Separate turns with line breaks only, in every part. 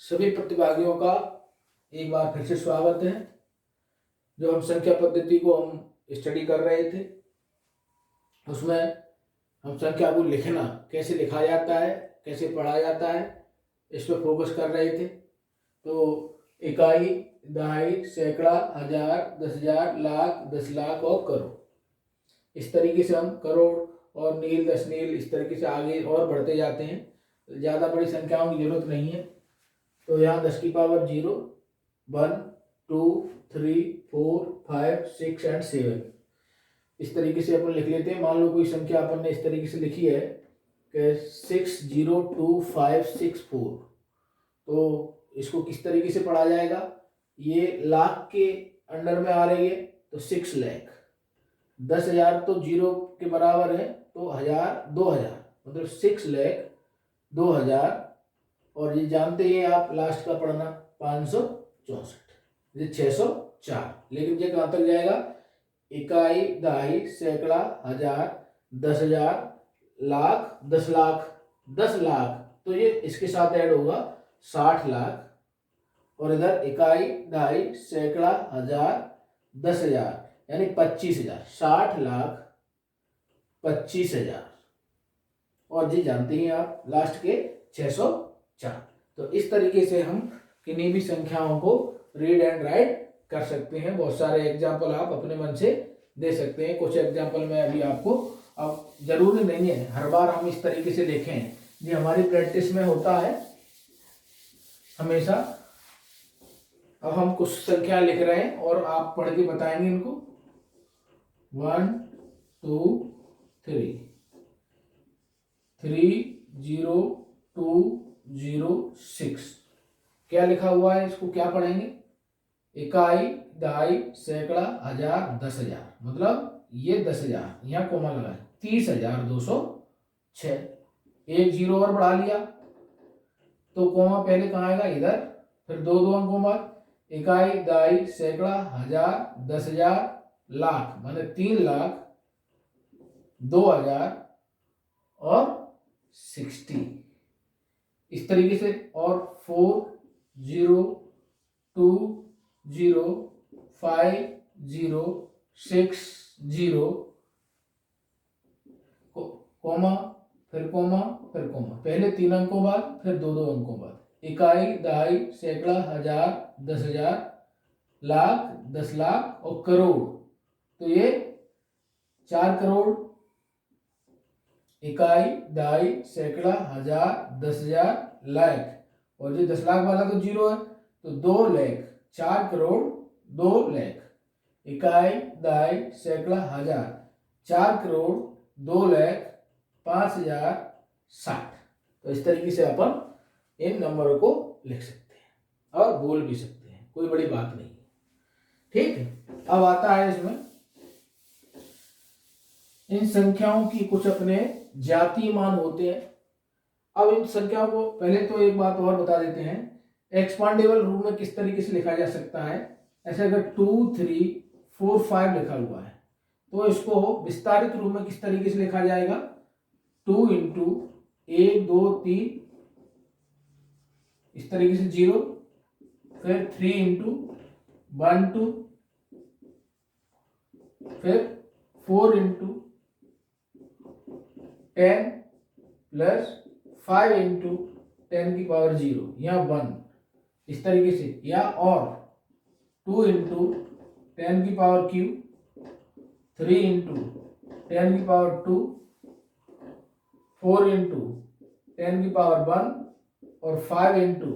सभी प्रतिभागियों का एक बार फिर से स्वागत है। जो हम संख्या पद्धति को हम स्टडी कर रहे थे, उसमें हम संख्या को लिखना कैसे लिखा जाता है, कैसे पढ़ा जाता है, इस पर फोकस कर रहे थे। तो इकाई, दहाई, सैकड़ा, हजार, 10,000, लाख, 10 लाख और करोड़, इस तरीके से हम करोड़ और नील, 10 नील, इस तरीके से आगे और बढ़ते जाते हैं। ज़्यादा बड़ी संख्याओं की जरूरत नहीं है। तो यहाँ 10 की पावर 0, 1, 2, 3, 4, 5, 6 एंड 7, इस तरीके से अपन लिख लेते हैं। मान लो कोई संख्या अपन ने इस तरीके से लिखी है कि 602,564, तो इसको किस तरीके से पढ़ा जाएगा? ये लाख के अंडर में आ रही है तो 6 लाख। 10,000 तो 0 के बराबर है, तो 1000, 2000, मतलब 6 लाख 2000। और ये जानते हैं आप लास्ट का पढ़ना 564, ये 604। लेकिन ये कहाँ तक जाएगा? इकाई, दहाई, सैकड़ा, हजार, 10,000, लाख, 10 लाख, 10 लाख, तो ये इसके साथ ऐड होगा 60 लाख। और इधर इकाई, दहाई, सैकड़ा, हजार, 10,000, यानी 25,000, 60 लाख 25,000। और जी जानते हैं आप लास्ट के 604। तो इस तरीके से हम किन्हीं भी संख्याओं को रीड एंड राइट कर सकते हैं। बहुत सारे एग्जाम्पल आप अपने मन से दे सकते हैं। कुछ एग्जाम्पल मैं अभी आपको, अब जरूरी नहीं है हर बार हम इस तरीके से लिखें, ये हमारी प्रैक्टिस में होता है हमेशा। अब हम कुछ संख्या लिख रहे हैं और आप पढ़ के बताएंगे इनको। 1, 2, 3, 30206, क्या लिखा हुआ है? इसको क्या पढ़ेंगे? इकाई, दहाई, सैकड़ा, हजार, 10,000, मतलब ये 10,000, यहाँ कोमा लगा है, 30,206। एक जीरो और बढ़ा लिया तो कोमा पहले कहाँ आएगा? इधर। फिर दो दो अंकों बाद इकाई, दहाई, सैकड़ा, हजार, 10,000, लाख, माने 3 लाख 2,000 और 60, इस तरीके से। और 4,0,2,0,5,0,6,0, कोमा, फिर कोमा, फिर कोमा, पहले 3 अंकों बाद, फिर दो दो अंकों बाद। इकाई, दहाई, सैकड़ा, हजार, 10,000, लाख, 10 लाख और करोड़, तो ये 4 करोड़। इकाई, दहाई, सैकड़ा, हजार, 10,000, लाख, और जो 10 लाख वाला तो 0 है, तो 2 लाख, 4 करोड़ 2 लाख। इकाई, दहाई, सैकड़ा, हजार, 4 करोड़ 2 लाख 5,060। तो इस तरीके से अपन इन नंबरों को लिख सकते हैं और बोल भी सकते हैं, कोई बड़ी बात नहीं है। ठीक है, अब आता है इसमें इन संख्याओं की कुछ अपने जातीय मान होते हैं। अब इन संख्याओं को पहले तो एक बात और बता देते हैं, एक्सपांडेबल रूप में किस तरीके से लिखा जा सकता है। ऐसे अगर 2, 3, 4, 5 लिखा हुआ है तो इसको विस्तारित रूप में किस तरीके से लिखा जाएगा? 2 इंटू 1, 2, 3, इस तरीके से 0, फिर 3 इंटू 1, 2, फिर 4 इंटू 10 प्लस 5 इंटू 10 की पावर 0, या 1, इस तरीके से। या और 2 इंटू 10 की पावर क्यू, 3 इंटू 10 की पावर 2, 4 इंटू 10 की पावर 1 और 5 इंटू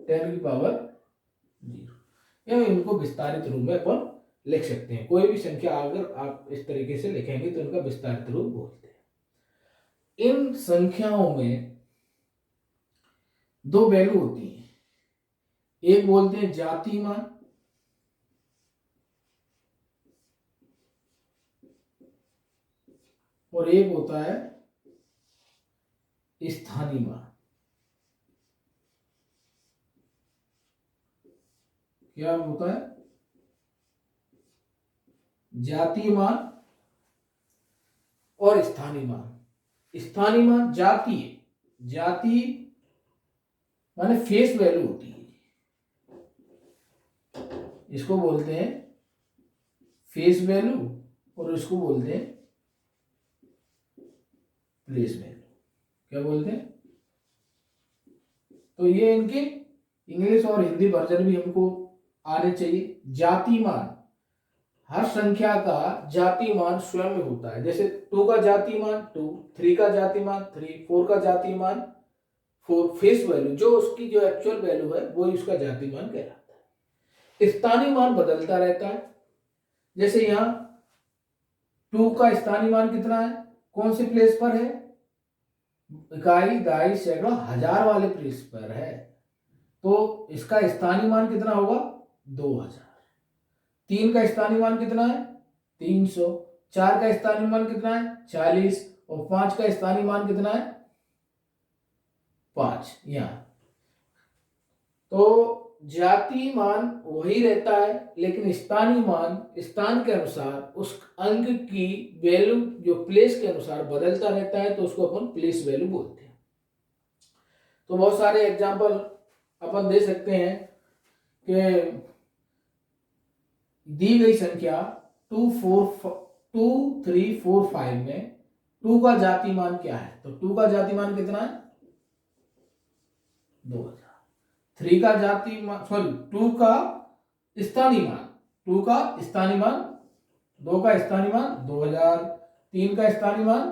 10 की पावर 0। या इनको विस्तारित रूप में अपन लिख सकते हैं। कोई भी संख्या अगर आप इस तरीके से लिखेंगे तो इनका विस्तारित रूप बोलते हैं। इन संख्याओं में 2 वैल्यू होती हैं, एक बोलते हैं जातीय मान और एक होता है स्थानीय मान। क्या होता है? जातीय मान और स्थानीय मान। स्थानीय मान जातीय माने फेस वैल्यू होती है, इसको बोलते हैं फेस वैल्यू और इसको बोलते हैं प्लेस वैल्यू। क्या बोलते हैं? तो ये इनके इंग्लिश और हिंदी वर्जन भी हमको आने चाहिए। जातिमान, हर संख्या का जातिमान स्वयं में होता है। जैसे 2 का जातिमान 2, 3 का जातिमान 3, 4 का जातिमान 4। फेस वैल्यू जो उसकी जो एक्चुअल वैल्यू है वही उसका जातिमान कहलाता है। स्थानीय मान बदलता रहता है। जैसे यहाँ 2 का स्थानीय मान कितना है, कौन से प्लेस पर है? इकाई, दहाई, सैकड़ों, हजार वाले प्लेस पर है, तो इसका स्थानीय मान कितना होगा? 2000। 3 का स्थानीय मान कितना है? 300। 4 का स्थानीय मान कितना है? 40। और 5 का स्थानीय मान कितना है? 5। यहाँ तो जाति मान वही रहता है, लेकिन स्थानीय मान स्थान के अनुसार उस अंक की वैल्यू जो प्लेस के अनुसार बदलता रहता है, तो उसको अपन प्लेस वैल्यू बोलते हैं। तो बहुत सारे एग्जांपल अपन दे सकते हैं कि दी गई संख्या 2, 3, 4, 5 में 2 का जातिमान क्या है? तो 2 का जातिमान कितना है? 2000। 3 का जातिमान, सॉरी 2 का स्थानीय मान, 2 का स्थानीय मान, 2 का स्थानीय मान 2000, 3 का स्थानीय मान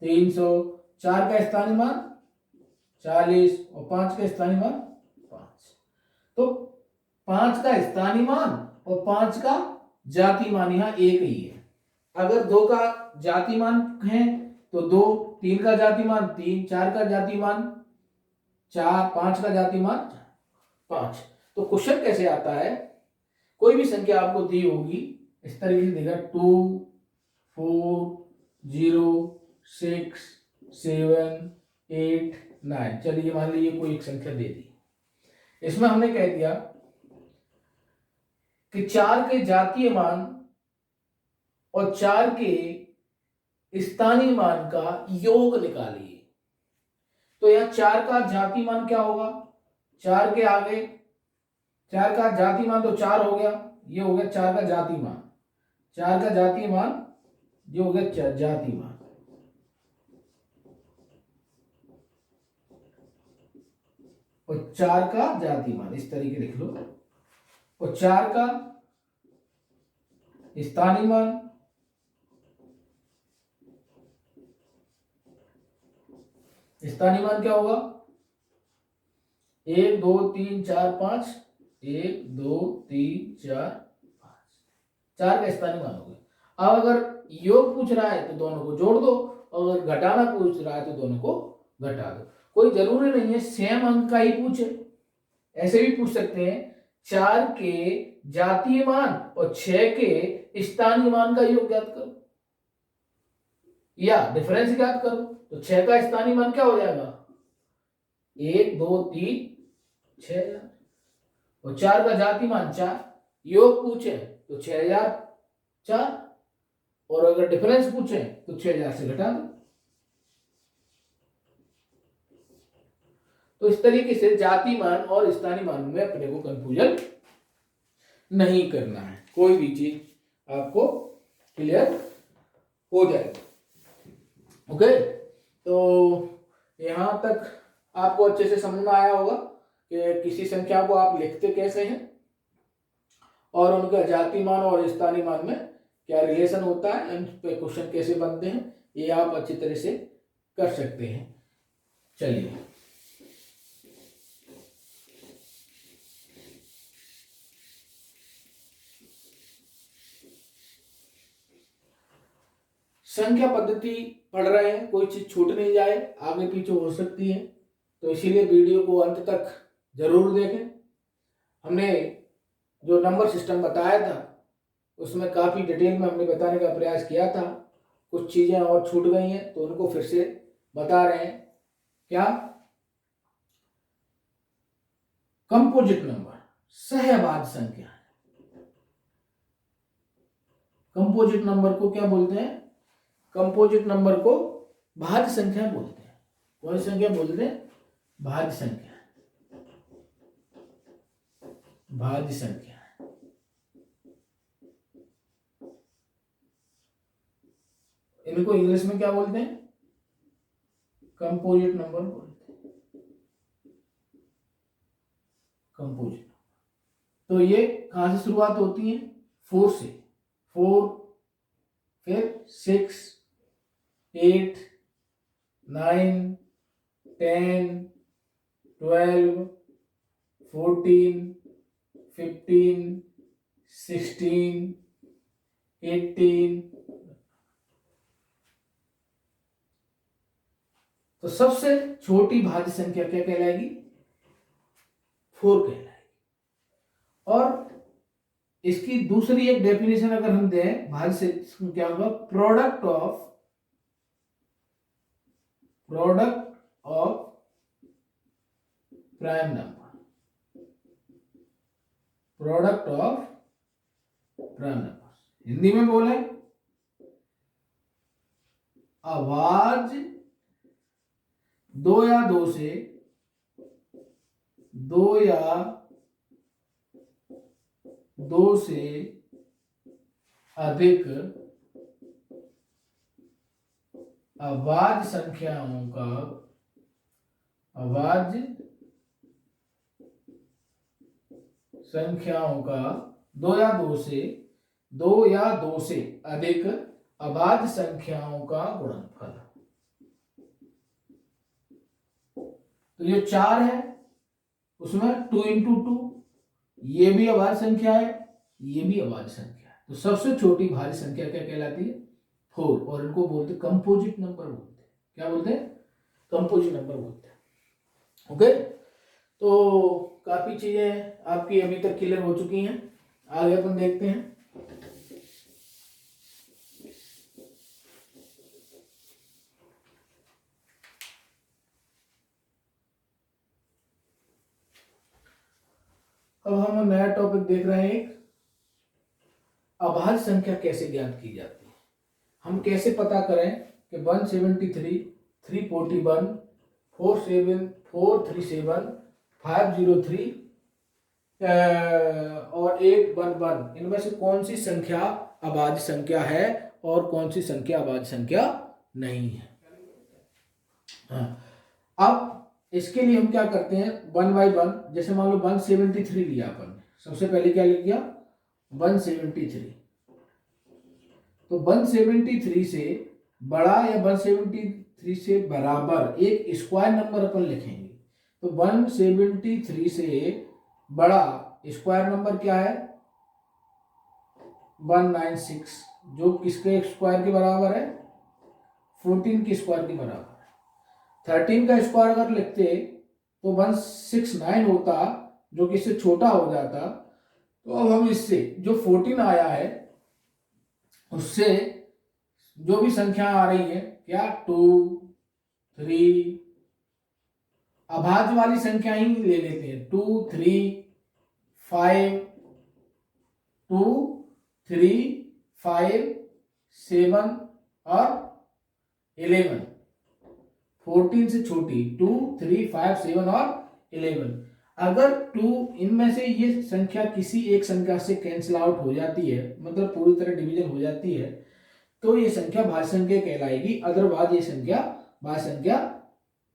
300, 4 का स्थानीय मान 40 और 5 का स्थानीय मान 5। तो 5 का स्थानीय मान और 5 का जाति मान यहाँ एक ही है। अगर 2 का जाति मान है तो 2, 3 का जाति मान 3, 4 का जाति मान 4, 5 का जाति मान 5। तो क्वेश्चन कैसे आता है? कोई भी संख्या आपको दी होगी इस तरीके से देगा 2, 4, 0, 6, 7, 8, 9। चलिए मान लीजिए कोई एक संख्या दे दी, इसमें हमने कह दिया कि 4 के जातीय मान और 4 के स्थानीय मान का योग निकालिए। तो यहां 4 का जातीय मान क्या होगा? 4 के आगे 4 का जातीय मान तो 4 हो गया, ये हो गया 4 का जातीय मान। 4 का जातीय मान ये हो गया जातीय मान। और 4 का जातीय मान इस तरीके लिख लो, और 4 का स्थानीय मान, स्थानीय मान क्या होगा? 1, 2, 3, 4, 5, 1, 2, 3, 4, 5। 4 का स्थानीय मान हो गया। अब अगर योग पूछ रहा है तो दोनों को जोड़ दो, और अगर घटाना पूछ रहा है तो दोनों को घटा दो। कोई जरूरी नहीं है सेम अंक का ही पूछे, ऐसे भी पूछ सकते हैं 4 के जातीय मान और 6 के स्थानीय मान का योग ज्ञात करो या डिफरेंस ज्ञात करो। तो 6 का स्थानीय मान क्या हो जाएगा? 1, 2, 3, 6000। और 4 का जातीय मान 4, योग पूछे तो 6004, और अगर डिफरेंस पूछे तो 6000 से घटा दो। तो इस तरीके से जाति मान और स्थानीय मान में अपने को कंफ्यूजन नहीं करना है, कोई भी चीज आपको क्लियर हो जाएगी। ओके, तो यहां तक आपको अच्छे से समझ में आया होगा कि किसी संख्या को आप लिखते कैसे हैं और उनका जाति मान और स्थानीय मान में क्या रिलेशन होता है, इन पे क्वेश्चन कैसे बनते हैं, ये आप अच्छी तरह से कर सकते हैं। चलिए संख्या पद्धति पढ़ रहे हैं, कोई चीज छूट नहीं जाए, आगे पीछे हो सकती है, तो इसीलिए वीडियो को अंत तक जरूर देखें। हमने जो नंबर सिस्टम बताया था उसमें काफी डिटेल में हमने बताने का प्रयास किया था। कुछ चीजें और छूट गई हैं तो उनको फिर से बता रहे हैं। क्या? कंपोजिट नंबर सहभाज्य संख्या। कंपोजिट नंबर को क्या बोलते हैं? कंपोजिट नंबर को भाज्य संख्या बोलते हैं। कौन सी संख्या बोलते हैं? भाज्य संख्या, भाज्य संख्या। इनको इंग्लिश में क्या बोलते हैं? कंपोजिट नंबर बोलते हैं, कंपोजिट। तो ये कहां से शुरुआत होती है? 4 से। 4, फिर 6, 8, 9, 10, 12, 14, 15, 16, 18। तो सबसे छोटी भाज्य संख्या क्या कहलाएगी? 4 कहलाएगी। और इसकी दूसरी एक डेफिनेशन अगर हम दें भाज्य संख्या का, product of prime number, product of prime number. Hindi में बोले, अभाज्य 2 या 2 से, 2 या 2 से अधिक अभाज्य संख्याओं का, अभाज्य संख्याओं का 2 या 2 से, 2 या 2 से अधिक अभाज्य संख्याओं का गुणनफल। तो ये 4 है, उसमें 2 × 2, ये भी अभाज्य संख्या है, ये भी अभाज्य संख्या है। तो सबसे छोटी भाज्य संख्या क्या कहलाती है? 4। और इनको बोलते कंपोजिट नंबर बोलते हैं। क्या बोलते हैं? कंपोजिट नंबर बोलते हैं। ओके, तो काफी चीजें आपकी अभी तक क्लियर हो चुकी हैं। आगे अपन देखते हैं। अब हम नया टॉपिक देख रहे हैं, एक अभाज्य संख्या कैसे ज्ञात की जाती है। हम कैसे पता करें कि 173, 341, 437, 503 और 811, इनमें से कौन सी संख्या अभाज्य संख्या है और कौन सी संख्या अभाज्य संख्या नहीं है। अब इसके लिए हम क्या करते हैं, 1 by 1। जैसे मान लो 173 लिया अपन ने, सबसे पहले क्या लिख दिया? 173। तो 173 से बड़ा या 173 से बराबर एक स्क्वायर नंबर अपन लिखेंगे। तो 173 से बड़ा स्क्वायर नंबर क्या है? 196, जो किसके स्क्वायर के बराबर है? 14 के स्क्वायर के बराबर। 13 का स्क्वायर अगर लिखते तो 169 होता, जो कि इससे छोटा हो जाता। तो अब हम इससे जो 14 आया है उससे जो भी संख्या आ रही है, क्या 2, 3, अभाज्य वाली संख्या ही ले लेते हैं। 2, 3, 5, 2, 3, 5, 7 और 11। 14 से छोटी 2, 3, 5, 7 और 11। अगर 2 इनमें से ये संख्या किसी एक संख्या से कैंसिल आउट हो जाती है, मतलब पूरी तरह डिवीजन हो जाती है, तो ये संख्या भाज्य संख्या कहलाएगी। अदरवाइज ये संख्या भाज्य संख्या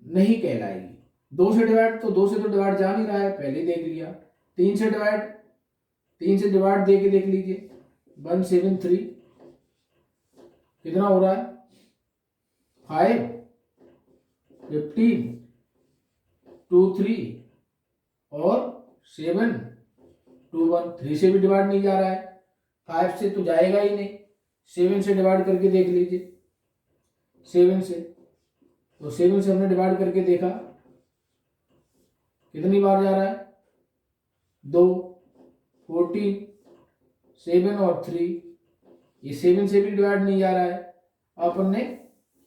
नहीं कहलाएगी। 2 से डिवाइड, तो 2 से तो डिवाइड जा नहीं रहा है, पहले देख लिया। 3 से डिवाइड, 3 से डिवाइड दे के देख लीजिए। 173 कितना हो रहा है? 5, 15, 2, 3 और 7, 2, 1। 3 से भी डिवाइड नहीं जा रहा है, 5 से तो जाएगा ही नहीं। 7 से डिवाइड करके देख लीजिए। 7 से, तो 7 से हमने डिवाइड करके देखा, कितनी बार जा रहा है? 2, 14, 7 और 3। ये 7 से भी डिवाइड नहीं जा रहा है। अपन ने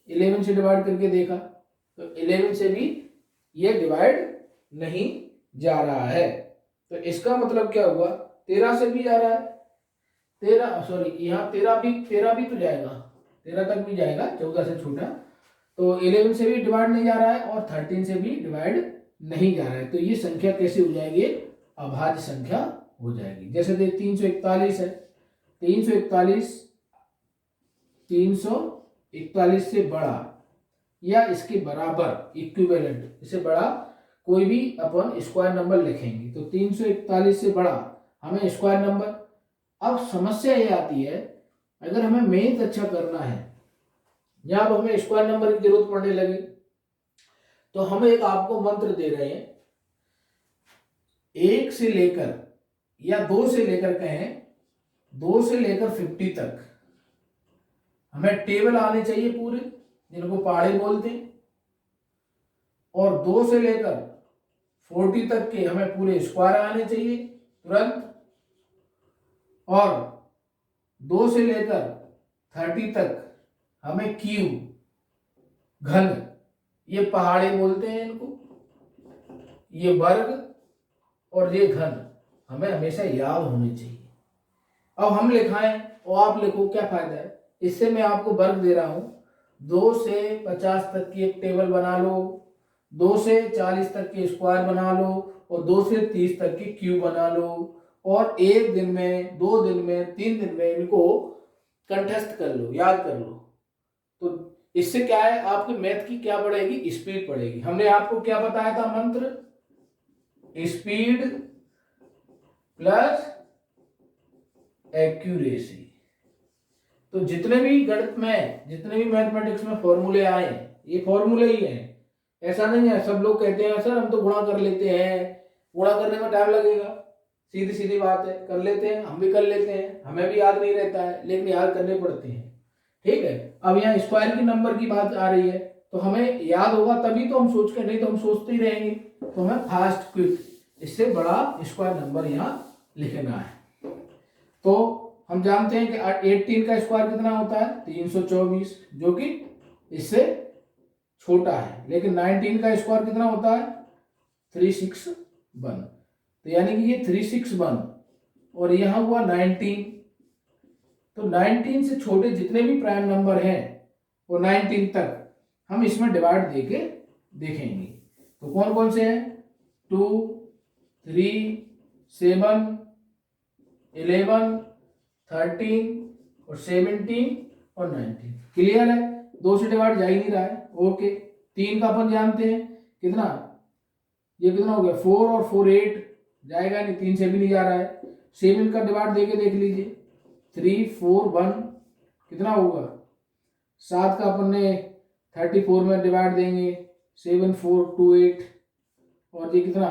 11 से डिवाइड करके देखा, तो 11 से भी ये डिवाइड नहीं जा रहा है। तो इसका मतलब क्या हुआ? 13 से भी जा रहा है। 13, सॉरी, यहाँ 13 भी तो जाएगा, 13 तक भी जाएगा, 14 से छोटा। तो 11 से भी डिवाइड नहीं जा रहा है और 13 से भी डिवाइड नहीं जा रहा है, तो ये संख्या कैसी हो जाएगी, अभाज्य संख्या हो जाएगी। जैसे देख 341 है, 341 से बड़ा या इसके बराबर इक्विवेलेंट, इससे बड़ा कोई भी अपन स्क्वायर नंबर लिखेंगे। तो 341 से बड़ा हमें स्क्वायर नंबर। अब समस्या ये आती है, अगर हमें मैथ अच्छा करना है या अब हमें स्क्वायर नंबर की जरूरत पड़ने लगी, तो हम एक आपको मंत्र दे रहे हैं, 1 से लेकर या 2 से लेकर कहें 2 से लेकर 50 तक हमें टेबल आने चाहिए पूरे, जिनको पहाड़े बोलते हैं, और 2 से लेकर 40 तक के हमें पूरे स्क्वायर आने चाहिए तुरंत, और 2 से लेकर 30 तक हमें क्यूब घन, ये पहाड़े बोलते हैं इनको, ये वर्ग और ये घन हमें हमेशा याद होने चाहिए। अब हम लिखाएं और आप लिखो, क्या फायदा है, इससे मैं आपको वर्ग दे रहा हूं। 2 से 50 तक की एक टेबल बना लो, 2 से 40 तक के स्क्वायर बना लो, और 2 से 30 तक की क्यूब बना लो, और 1 दिन में, 2 दिन में, 3 दिन में इनको कंठस्थ कर लो, याद कर लो। तो इससे क्या है, आपकी मैथ की क्या बढ़ेगी, स्पीड बढ़ेगी। हमने आपको क्या बताया था मंत्र, स्पीड प्लस एक्यूरेसी। तो जितने भी गणित में, जितने भी मैथमेटिक्स में फॉर्मूले आए, ये फॉर्मूले ही हैं, ऐसा नहीं है। सब लोग कहते हैं सर हम तो गुणा कर लेते हैं, गुणा करने में टाइम लगेगा, सीधी सीधी बात है, कर लेते हैं, हम भी कर लेते हैं, हमें भी याद नहीं रहता है, लेकिन याद करने पड़ते हैं। ठीक है, अब यहाँ स्क्वायर की नंबर की बात आ रही है, तो हमें याद होगा तभी तो हम सोच के, नहीं तो हम सोचते ही रहेंगे। तो हमें फास्ट क्विक, इससे बड़ा स्क्वायर नंबर यहाँ लिखना है। तो हम जानते हैं कि 18 का स्क्वायर कितना होता है, 324, जो कि इससे छोटा है। लेकिन 19 का स्क्वायर कितना होता है, 361। तो यानी कि ये 361 और यहाँ हुआ 19। तो 19 से छोटे जितने भी प्राइम नंबर हैं वो 19 तक हम इसमें डिवाइड देके देखेंगे। तो कौन कौन से हैं, 2, 3, 7, 11, 13 और 17 और 19। क्लियर है, 2 से डिवाइड जा ही नहीं रहा है। ओके, 3 का अपन जानते हैं कितना, ये कितना हो गया, 4 और 4 8, जाएगा नहीं, 3 से भी नहीं जा रहा है। 7 का डिवाइड देके देख लीजिए, 3 4 1 कितना होगा, 7 का अपन ने 34 में डिवाइड देंगे, 7 4 2 8, और ये कितना,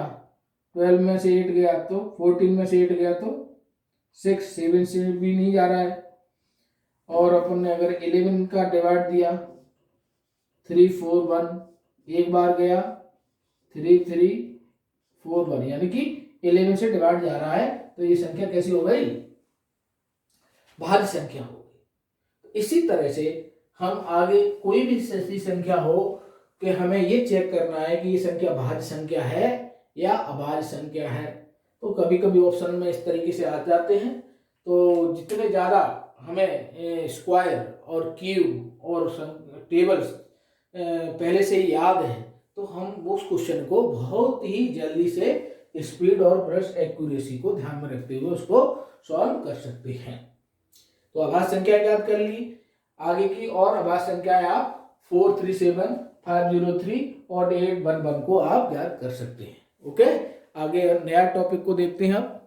12 में से 8 गया तो 14 में से 8 गया तो 6, 7 से भी नहीं जा रहा है। और अपन ने अगर 11 का डिवाइड दिया, 3 4 1, एक बार गया, 3 3 4 1, यानी कि 11 से डिवाइड जा रहा है। तो ये संख्या कैसी हो गई, भाज्य संख्या हो गई। इसी तरह से हम आगे कोई भी ऐसी संख्या हो कि हमें ये चेक करना है कि ये संख्या भाज्य संख्या है या अभाज्य संख्या है, तो कभी कभी ऑप्शन में इस तरीके से आ जाते हैं। तो जितने ज़्यादा हमें स्क्वायर और क्यूब और टेबल्स पहले से ही याद है, तो हम उस क्वेश्चन को बहुत ही जल्दी से स्पीड और प्लस एक्यूरेसी को ध्यान में रखते हुए उसको सॉल्व कर सकते हैं। तो अभाज्य संख्या याद कर ली। आगे की और अभाज्य संख्याएं आप 437, 503 और 811 को आप याद कर सकते हैं। ओके, आगे नया टॉपिक को देखते हैं। अब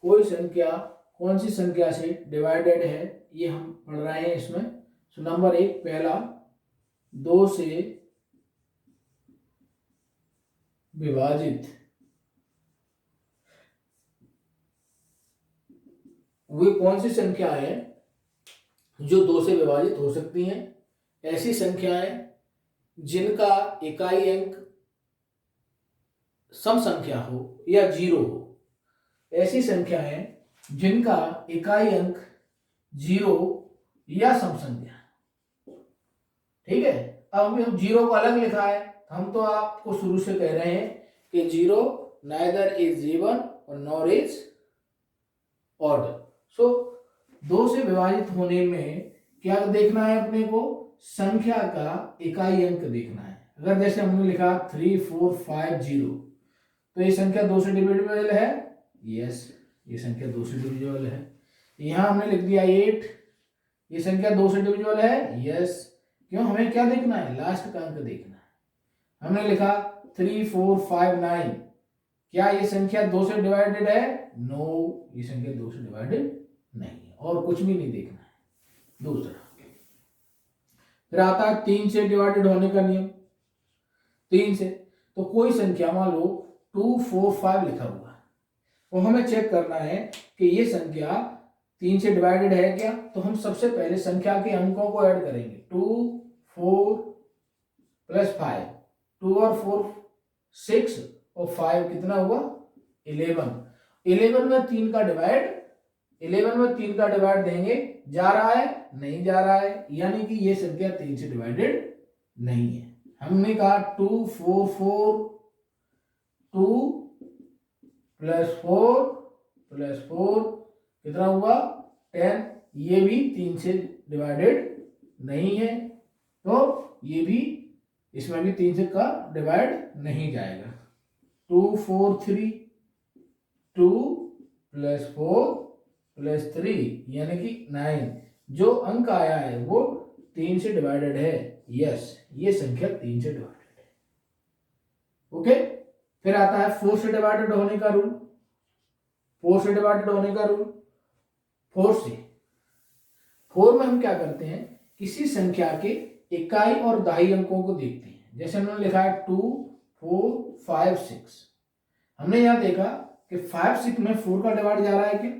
कोई संख्या कौन सी संख्या से डिवाइडेड है, ये हम पढ़ रहे हैं इसमें। तो नंबर 1 पहला, 2 से विभाजित वे कौन सी संख्या है जो 2 से विभाजित हो सकती हैं। ऐसी संख्याएं जिनका इकाई अंक सम संख्या हो या 0 हो, ऐसी संख्याएं जिनका इकाई अंक 0 या सम संख्या। ठीक है, अब हम 0 को अलग लिखा है, हम तो आपको शुरू से कह रहे हैं कि 0 नाइदर इज इवन और नॉर इज ऑड। सो 2 से विभाजित होने में क्या देखना है अपने को, संख्या का इकाई अंक देखना है। अगर जैसे हमने लिखा 3450, तो ये संख्या 2 से डिविजिबल है, यस, ये संख्या 2 से डिविजिबल है। यहाँ हमने लिख दिया 8, ये संख्या 2 से डिविजिबल है, यस। क्यों, हमें क्या देखना है, लास्ट का अंक देखना है। हमने लिखा 3459, क्या ये संख्या 2 से डिवाइडेड है, नो, ये संख्या 2 से डिवाइडेड नहीं है, और कुछ भी नहीं देखना है। दूसरा फिर आता है 3 से डिवाइडेड होने का नियम। 3 से, तो कोई संख्या मान लो 245 लिखा हुआ है, तो हमें चेक करना है कि ये संख्या 3 से डिवाइडेड है क्या। तो हम सबसे पहले संख्या के अंकों को ऐड करेंगे। 2 4 प्लस 5, 2 और 4 6 और 5 कितना हुआ, 11। 11 में 3 का डिवाइड, 11 में 3 का डिवाइड देंगे, जा रहा है, नहीं जा रहा है, यानी कि ये संख्या 3 से डिवाइडेड नहीं है। हमने कहा 2 4 4, 2 प्लस 4 प्लस 4 कितना हुआ, 10, ये भी 3 से डिवाइडेड नहीं है, तो ये भी, इसमें भी 3 से का डिवाइड नहीं जाएगा। 2 4 3, 2 प्लस 4 प्लस 3 यानी कि 9, जो अंक आया है वो 3 से डिवाइडेड है, यस, ये संख्या 3 से डिवाइडेड है। ओके, फिर आता है 4 से डिवाइडेड होने का रूल। 4 से डिवाइडेड होने का रूल, 4 से, 4 में हम क्या करते हैं, किसी संख्या के इकाई और दहाई अंकों को देखते हैं। जैसे हमने लिखा है 2 4 5 6, हमने यहां देखा कि 5 6 में 4 का डिवाइड जा रहा है क्या,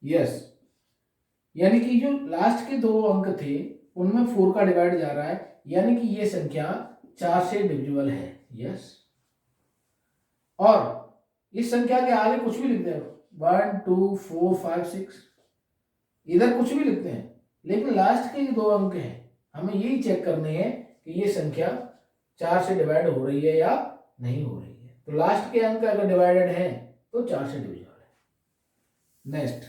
यस, यानी कि जो लास्ट के 2 अंक थे उनमें 4 का डिवाइड जा रहा है, यानी कि ये संख्या 4 से डिविजिबल है, यस। और इस संख्या के आगे कुछ भी लिख दे, 1 2 4 5 6, इधर कुछ भी लिखते हैं, लेकिन लास्ट के 2 अंक हैं, हमें यही चेक करने हैं कि ये संख्या 4 से डिवाइड हो रही है या नहीं हो रही है। तो लास्ट के अंक अगर डिवाइडेड है तो 4 से डिविजिबल है। नेक्स्ट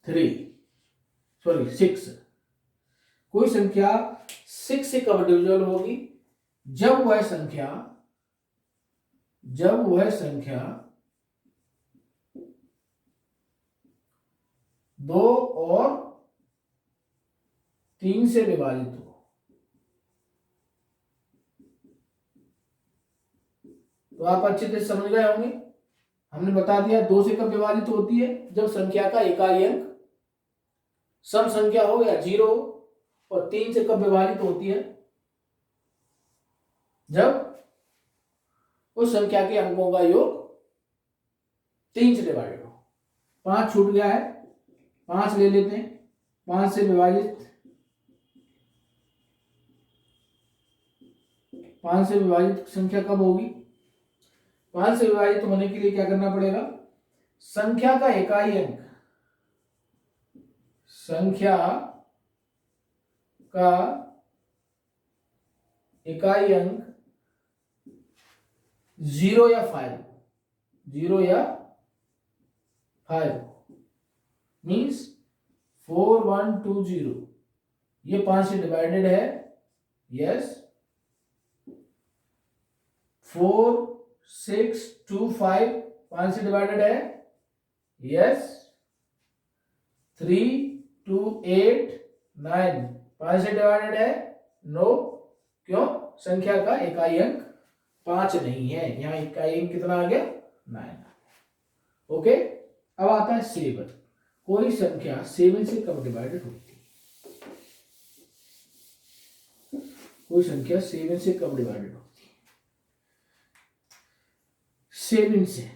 6, कोई संख्या 6 से कब डिविजिबल होगी, जब वह संख्या 2 और 3 से विभाजित हो। तो आप अच्छे से समझ गए होंगे, हमने बता दिया 2 से कब विभाजित होती है, जब संख्या का इकाई अंक सम संख्या हो या 0, और 3 से कब विभाजित होती है, जब उस संख्या के अंकों का योग 3 से डिवाइडेड हो। 5 छूट गया है, 5 ले लेते हैं। 5 से विभाजित, 5 से विभाजित संख्या कब होगी, 5 से विभाजित होने के लिए क्या करना पड़ेगा, संख्या का इकाई अंक, संख्या का इकाई अंक 0 या 5, 0 या 5 मीन्स 4 1 2 0, ये 5 से डिवाइडेड है, यस। 4 6 2 5 5 से डिवाइडेड है, यस। 3 2 8 9 5 से डिवाइडेड है, नो, क्यों, संख्या का इकाई अंक 5 नहीं है, यहां इकाई अंक कितना आ गया, 9। ओके, अब आता है 7, कोई संख्या 7 से कब डिवाइडेड होती है, कोई संख्या 7 से कब डिवाइडेड होती है, 7 से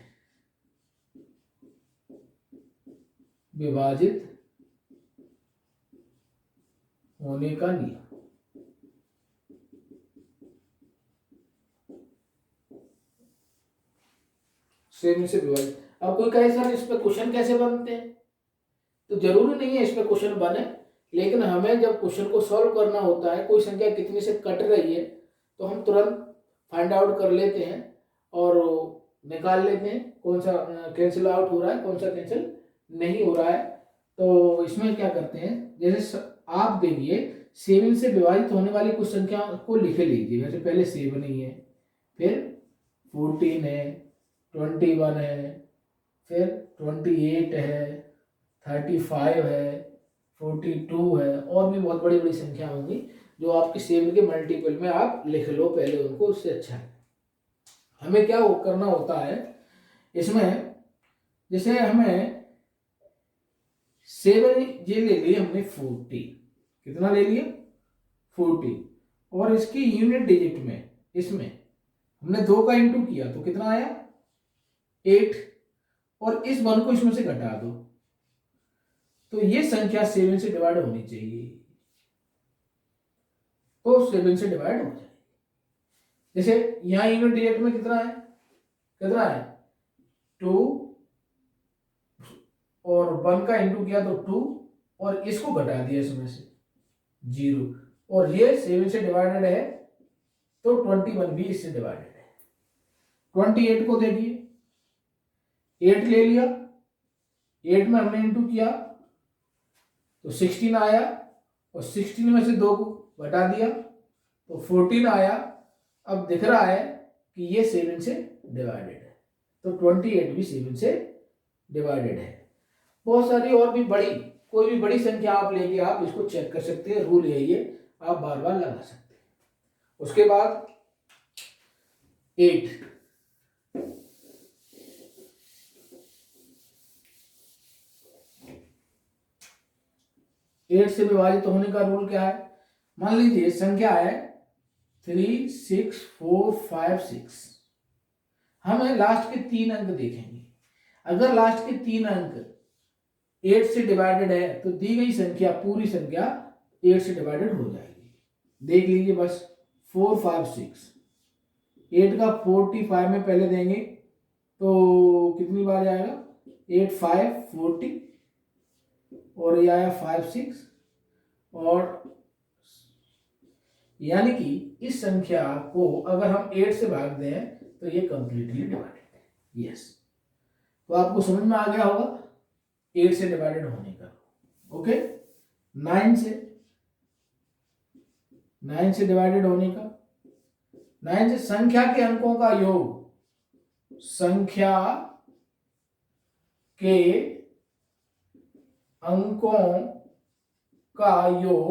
विभाजित होने का नियम। सेम से विभाजित, अब कोई कहे सर इस पे क्वेश्चन कैसे बनते हैं, तो जरूरी नहीं है इस पे क्वेश्चन बने, लेकिन हमें जब क्वेश्चन को सॉल्व करना होता है, कोई संख्या कितने से कट रही है, तो हम तुरंत फाइंड आउट कर लेते हैं और निकाल लेते हैं कौन सा कैंसिल आउट हो रहा है, कौन सा कैंसिल नहीं हो रहा है तो इसमें क्या करते हैं, जैसे आप देखिए 7 से विभाजित होने वाली कुछ संख्या को लिख लीजिए। वैसे पहले 7 ही है, फिर 14 है, 21 है, फिर 28 है, 35 है, 42 है, और भी बहुत बड़ी बड़ी संख्या होंगी जो आपके 7 के मल्टीपल में आप लिख लो पहले उनको, उससे अच्छा है। हमें क्या करना होता है इसमें, जैसे हमें 7 ये ले लिए हमने 40, कितना ले लिया 40, और इसकी यूनिट डिजिट में इसमें हमने 2 का इंटू किया तो कितना आया 8, और इस 1 को इसमें से घटा दो तो ये संख्या 7 से डिवाइड होनी चाहिए, तो 7 से डिवाइड हो जाए। जैसे यहां यूनिट डिजिट में कितना है 2, और 1 का इंटू किया तो 2, और इसको घटा दिया इसमें से 0, और ये 7 से डिवाइडेड है तो 21 भी इससे डिवाइडेड है। 28 को देखिए, 8 ले लिया, 8 में हमने इंटू किया तो 16 आया, और 16 में से 2 को घटा दिया तो 14 आया। अब दिख रहा है कि ये 7 से डिवाइडेड है, तो 28 भी 7 से डिवाइडेड है। बहुत सारी और भी बड़ी, कोई भी बड़ी संख्या आप लेके आप इसको चेक कर सकते हैं, रूल यही है, आप बार बार लगा सकते हैं। उसके बाद 8, 8 से विभाजित होने का रूल क्या है, मान लीजिए संख्या है 3, 6, 4, 5, 6, हमें लास्ट के 3 अंक देखेंगे। अगर लास्ट के 3 अंक 8 से डिवाइडेड है तो दी गई संख्या पूरी संख्या 8 से डिवाइडेड हो जाएगी। देख लीजिए बस 4, 5, 6, 8 का 45 में पहले देंगे तो कितनी बार जाएगा 8, 5, 40, और ये आया 5, 6, और यानी कि इस संख्या को अगर हम 8 से भाग दें तो ये कंप्लीटली डिवाइडेड है। यस, तो आपको समझ में आ गया होगा 8 से डिवाइडेड होने का। ओके, 9 से डिवाइडेड होने का, 9 से संख्या के अंकों का योग, संख्या के अंकों का योग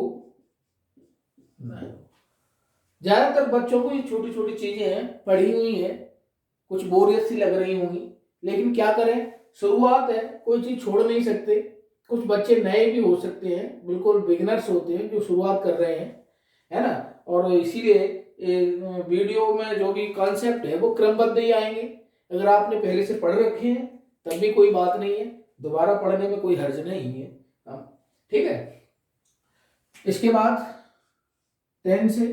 9। ज्यादातर बच्चों को ये छोटी छोटी चीजें पढ़ी हुई हैं, कुछ बोरियत सी लग रही होंगी, लेकिन क्या करें, शुरुआत है, कोई चीज छोड़ नहीं सकते। कुछ बच्चे नए भी हो सकते हैं, बिल्कुल बिगिनर्स होते हैं जो शुरुआत कर रहे हैं, है ना, और इसीलिए वीडियो में जो भी कॉन्सेप्ट है वो क्रमबद्ध ही आएंगे। अगर आपने पहले से पढ़ रखे हैं तब भी कोई बात नहीं है, दोबारा पढ़ने में कोई हर्ज नहीं है। ठीक है, इसके बाद 10 से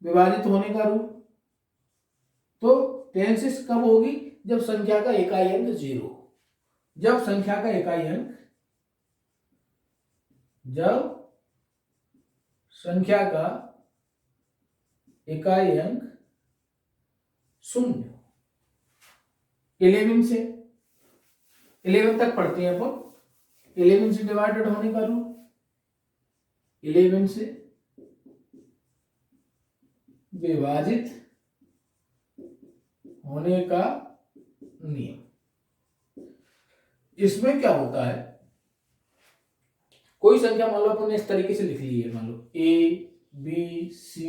विभाजित होने का रूल, तो 10 से कब होगी, जब संख्या का इकाई अंक 0, जब संख्या का इकाई अंक, जब संख्या का इकाई अंक 0। 11 से, 11 तक पढ़ते हैं अपन, 11 से डिवाइडेड होने का रूल, 11 से विभाजित होने का नियम। इसमें क्या होता है, कोई संख्या मान लो अपन ने इस तरीके से लिख ली है, मान लो ABCDEF,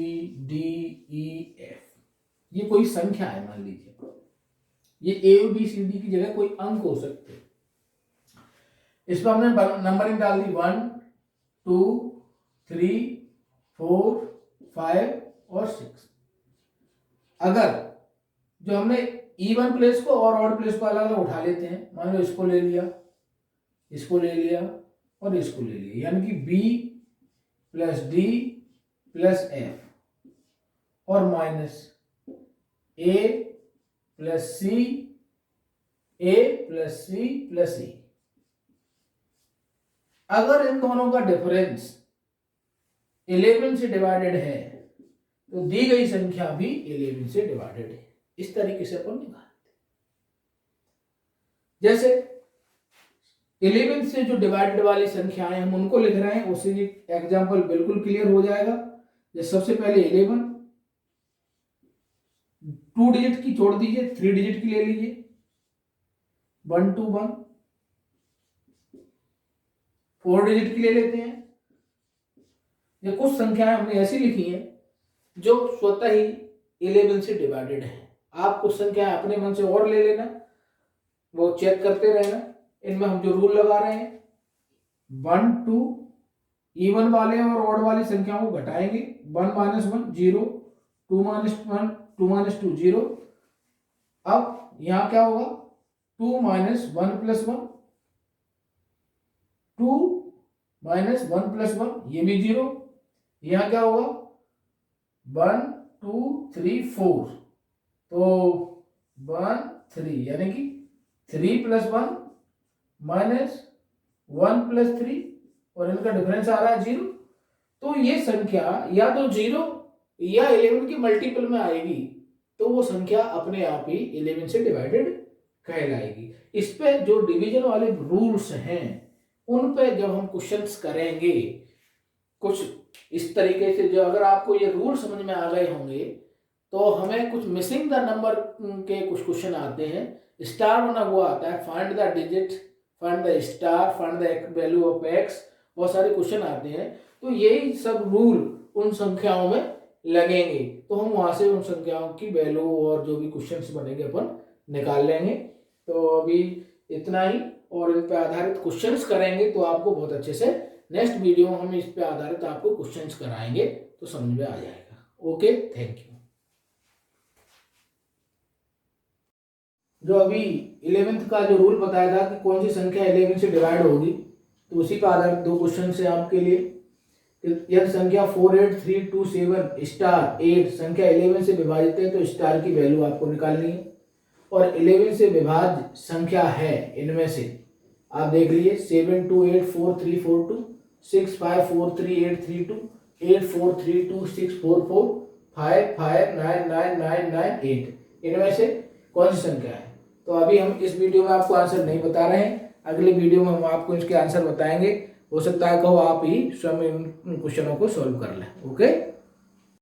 ये कोई संख्या है, मान लीजिए ये ABCD की जगह कोई अंक हो सकते हैं। इस पर हमने नंबरिंग डाल दी 1, 2, 3, 4, 5 और 6। अगर जो हमने इवन प्लेस को और ऑड प्लेस को अलग अलग उठा लेते हैं, मान लो इसको ले लिया, इसको ले लिया और इसको ले लिया, यानी कि B plus D plus F और minus A plus C, A plus C plus E। अगर इन दोनों का डिफरेंस 11 से डिवाइडेड है तो दी गई संख्या भी 11 से डिवाइडेड है। इस तरीके से अपन निकालते, जैसे 11 से जो डिवाइडेड वाली संख्याएं हम उनको लिख रहे हैं, उससे एग्जाम्पल बिल्कुल क्लियर हो जाएगा। जैसे सबसे पहले 11, 2 डिजिट की छोड़ दीजिए, 3 डिजिट की ले लीजिए, 1 2 1, 4 डिजिट की ले लेते हैं। ये कुछ संख्याएं हमने ऐसी लिखी हैं जो स्वतः ही 11 से डिवाइडेड है। आप कुछ संख्याएं अपने मन से और ले लेना, वो चेक करते रहना। इनमें हम जो रूल लगा रहे हैं, 1 2, इवन वाले और ऑड वाली संख्याओं को घटाएंगे, 1 - 1 0, 2 - 1 2 - 2 0। अब यहां क्या होगा, 2 - 1 + 1, 2 - 1 + 1, ये भी 0। यहां क्या होगा, 1 2 3 4, तो 1 3, यानी कि 3 + 1 - 1 + 3, और इनका डिफरेंस आ रहा है 0। तो ये संख्या या तो 0 या 11 के मल्टीपल में आएगी, तो वो संख्या अपने आप ही 11 से डिवाइडेड कहलाएगी। इस पे जो डिवीजन वाले रूल्स हैं, उन पे जब हम क्वेश्चंस करेंगे कुछ इस तरीके से, जो अगर आपको ये रूल समझ में आ गए होंगे, तो हमें कुछ मिसिंग द नंबर के कुछ क्वेश्चन आते हैं। स्टार बना हुआ आता है, find the digit, find the star, find the value of x, बहुत सारे क्वेश्चन आते हैं। तो यही सब रूल उन संख्याओं में लगेंगे, तो हम वहां से उन संख्याओं की वैल्यू और जो भी क्वेश्चंस बनेंगे अपन निकाल लेंगे। तो अभी इतना ही, और इन पे आधारित क्वेश्चंस करेंगे तो आपको बहुत अच्छे से नेक्स्ट वीडियो में हम इस पे आधारित आपको क्वेश्चंस कराएंगे, तो समझ में आ जाएगा। Okay, thank you. जो अभी 11th का जो रूल बताया था कि कौन सी संख्या 11 से डिवाइड होगी, तो उसी पर आधारित 2 क्वेश्चन है आपके लिए। यदि संख्या 48327 स्टार 8 संख्या 11 से विभाजित है, तो स्टार की वैल्यू आपको निकालनी है। और 11 से विभाज्य संख्या है इनमें से, आप देख लीजिए, 728432, 654382, 84326445, 559998, इनमें से कौन सी संख्या है। तो अभी हम इस वीडियो में आपको आंसर नहीं बता रहे हैं, अगले वीडियो में हम आपको इसके आंसर बताएंगे। हो सकता है कहो आप ही स्वयं इन क्वेश्चनों को सॉल्व कर लें। ओके।